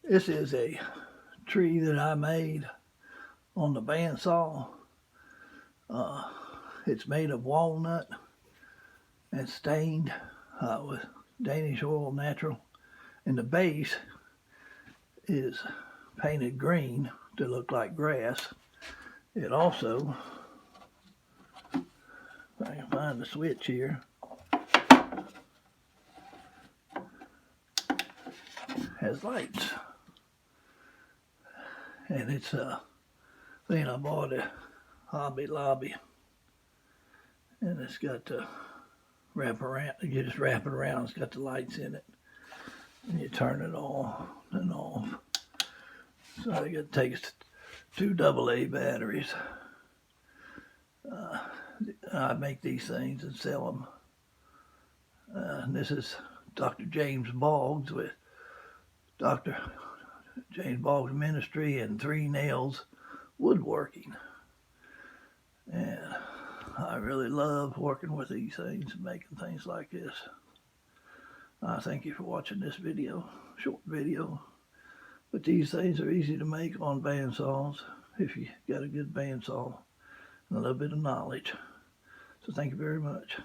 This is a tree that I made on the bandsaw. It's made of walnut and stained with Danish oil natural. And the base is painted green to look like grass. It also, if I can find the switch here, has lights. And it's a thing I bought at Hobby Lobby. And it's got to wrap around. You just wrap it around. It's got the lights in it. And you turn it on and off. So it takes 2 AA batteries. I make these things and sell them. And this is Dr. James Boggs with Dr. James Boggs Ministry and 3 Nails Woodworking. And I really love working with these things and making things like this. I thank you for watching this video, short video. But these things are easy to make on bandsaws if you got a good bandsaw and a little bit of knowledge. So thank you very much.